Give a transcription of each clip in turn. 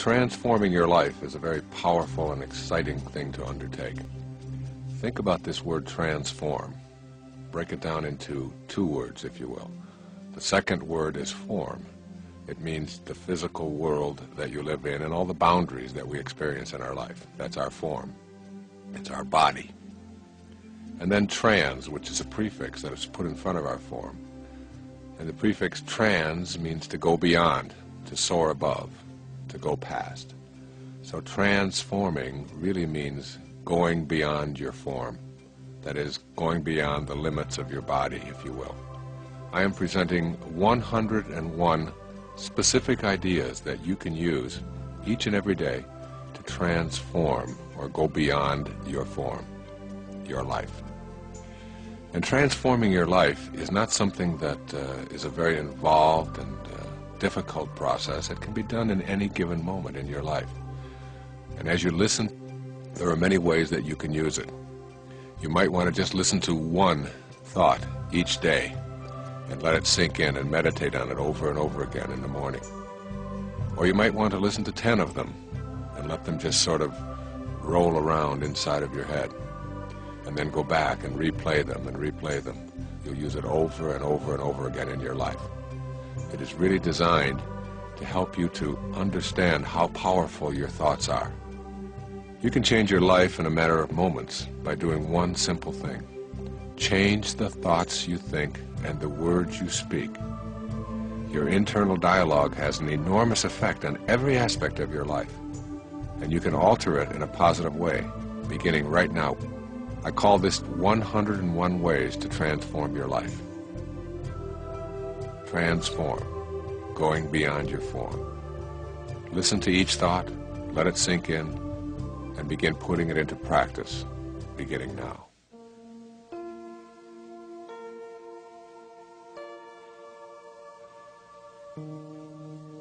Transforming your life is a very powerful and exciting thing to undertake. Think about this word transform. Break it down into two words, if you will. The second word is form. It means the physical world that you live in and all the boundaries that we experience in our life. That's our form. It's our body. And then trans, which is a prefix that is put in front of our form. And the prefix trans means to go beyond, to soar above, to go past. So transforming really means going beyond your form. That is, going beyond the limits of your body, if you will. I am presenting 101 specific ideas that you can use each and every day to transform or go beyond your form, your life. And transforming your life is not something that is a very involved and difficult process. It can be done in any given moment in your life. And as you listen, there are many ways that you can use it. You might want to just listen to one thought each day and let it sink in and meditate on it over and over again in the morning. Or you might want to listen to 10 of them and let them just sort of roll around inside of your head, and then go back and replay them and replay them. You'll use it over and over and over again in your life. It is really designed to help you to understand how powerful your thoughts are. You can change your life in a matter of moments by doing one simple thing. Change the thoughts you think and the words you speak. Your internal dialogue has an enormous effect on every aspect of your life, and you can alter it in a positive way, beginning right now. I call this 101 ways to transform your life. Transform, going beyond your form. Listen to each thought, let it sink in, and begin putting it into practice, beginning now.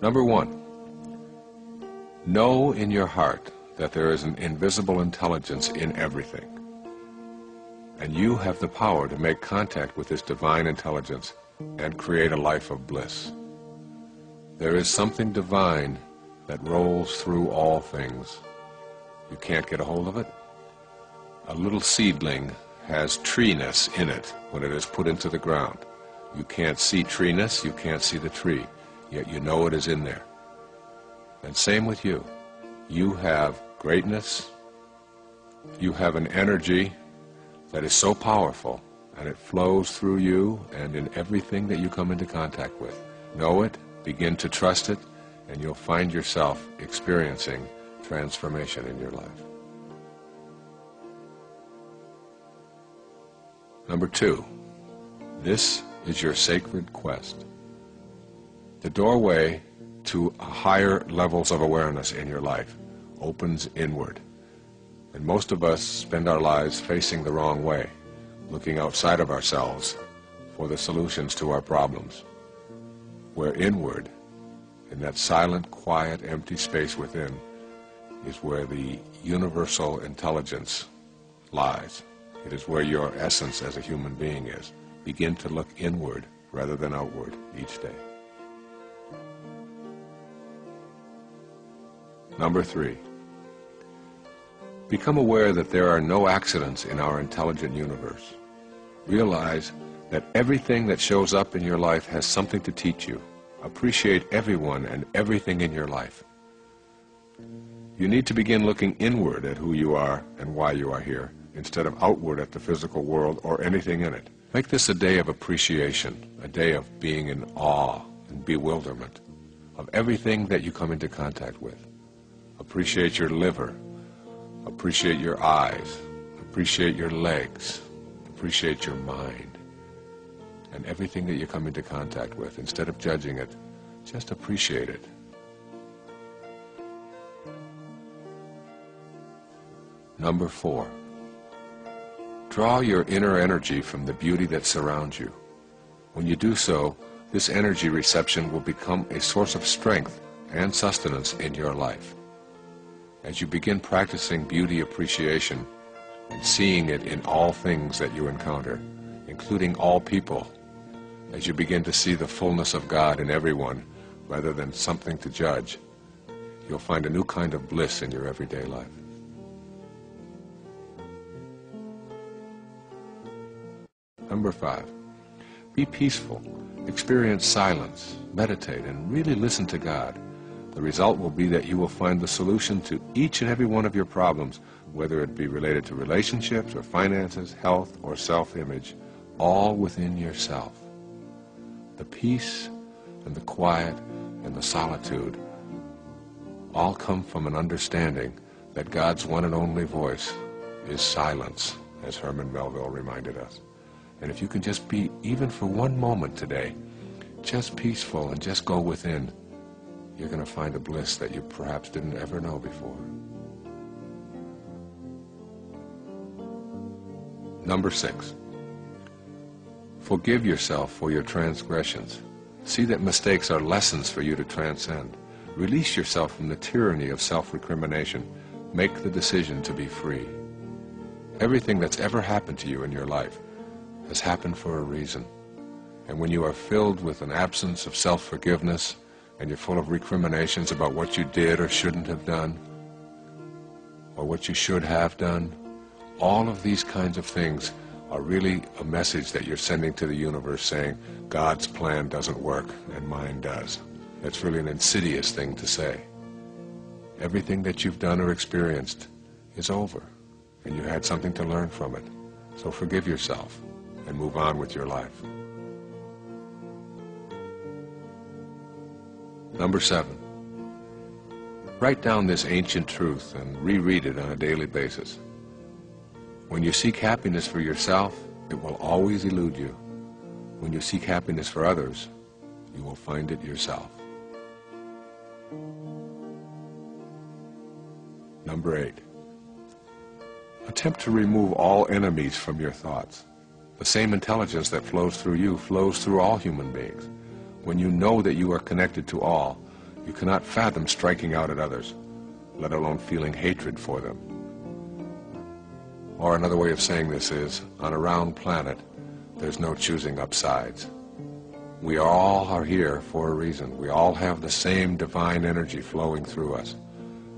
Number 1, know in your heart that there is an invisible intelligence in everything. And you have the power to make contact with this divine intelligence and create a life of bliss. There is something divine that rolls through all things. You can't get a hold of it? A little seedling has treeness in it when it is put into the ground. You can't see treeness, you can't see the tree, yet you know it is in there. And same with you. You have greatness, you have an energy that is so powerful, and it flows through you and in everything that you come into contact with. Know it, begin to trust it, and you'll find yourself experiencing transformation in your life. Number 2, this is your sacred quest. The doorway to higher levels of awareness in your life opens inward. And most of us spend our lives facing the wrong way, looking outside of ourselves for the solutions to our problems. Where inward, in that silent, quiet, empty space within, is where the universal intelligence lies. It is where your essence as a human being is. Begin to look inward rather than outward each day. Number 3, become aware that there are no accidents in our intelligent universe. Realize that everything that shows up in your life has something to teach you. Appreciate everyone and everything in your life. You need to begin looking inward at who you are and why you are here, instead of outward at the physical world or anything in it. Make this a day of appreciation, a day of being in awe and bewilderment of everything that you come into contact with. Appreciate your liver. Appreciate your eyes, appreciate your legs, appreciate your mind, and everything that you come into contact with. Instead of judging it, just appreciate it. Number 4, draw your inner energy from the beauty that surrounds you. When you do so, this energy reception will become a source of strength and sustenance in your life. As you begin practicing beauty appreciation and seeing it in all things that you encounter, including all people, as you begin to see the fullness of God in everyone rather than something to judge, you'll find a new kind of bliss in your everyday life. Number 5, be peaceful. Experience silence, meditate, and really listen to God. The result will be that you will find the solution to each and every one of your problems, whether it be related to relationships or finances, health or self-image, all within yourself. The peace and the quiet and the solitude all come from an understanding that God's one and only voice is silence, as Herman Melville reminded us. And if you can just be, even for one moment today, just peaceful and just go within, you're going to find a bliss that you perhaps didn't ever know before. Number 6, forgive yourself for your transgressions. See that mistakes are lessons for you to transcend. Release yourself from the tyranny of self-recrimination. Make the decision to be free. Everything that's ever happened to you in your life has happened for a reason. And when you are filled with an absence of self-forgiveness and you're full of recriminations about what you did or shouldn't have done, or what you should have done, all of these kinds of things are really a message that you're sending to the universe saying, God's plan doesn't work and mine does. That's really an insidious thing to say. Everything that you've done or experienced is over, and you had something to learn from it. So forgive yourself and move on with your life. Number 7, write down this ancient truth and reread it on a daily basis. When you seek happiness for yourself, it will always elude you. When you seek happiness for others, you will find it yourself. Number 8, attempt to remove all enemies from your thoughts. The same intelligence that flows through you flows through all human beings. When you know that you are connected to all, you cannot fathom striking out at others, let alone feeling hatred for them. Or another way of saying this is, on a round planet, there's no choosing up sides. We all are here for a reason. We all have the same divine energy flowing through us.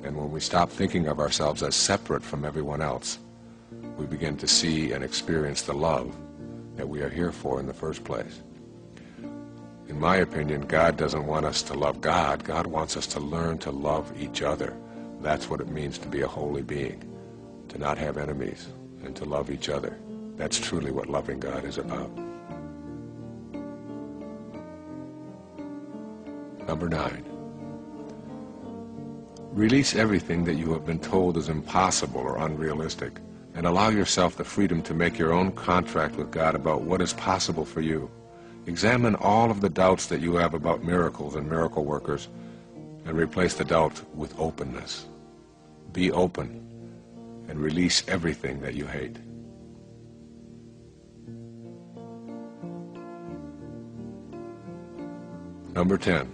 And when we stop thinking of ourselves as separate from everyone else, we begin to see and experience the love that we are here for in the first place. In my opinion, God doesn't want us to love God. God wants us to learn to love each other. That's what it means to be a holy being, to not have enemies and to love each other. That's truly what loving God is about. Number 9, release everything that you have been told is impossible or unrealistic, and allow yourself the freedom to make your own contract with God about what is possible for you. Examine all of the doubts that you have about miracles and miracle workers, and replace the doubt with openness. Be open and release everything that you hate. Number 10,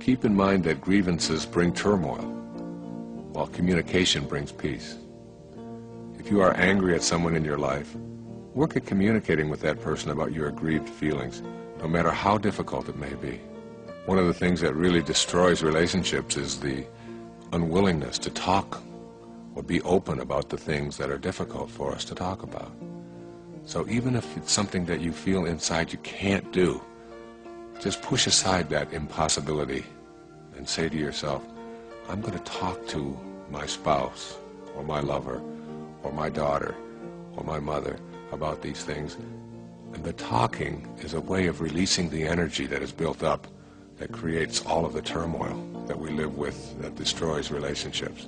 keep in mind that grievances bring turmoil, while communication brings peace. If you are angry at someone in your life, work at communicating with that person about your aggrieved feelings, no matter how difficult it may be. One of the things that really destroys relationships is the unwillingness to talk or be open about the things that are difficult for us to talk about. So even if it's something that you feel inside you can't do, just push aside that impossibility and say to yourself, I'm going to talk to my spouse or my lover or my daughter or my mother about these things. And the talking is a way of releasing the energy that is built up that creates all of the turmoil that we live with that destroys relationships.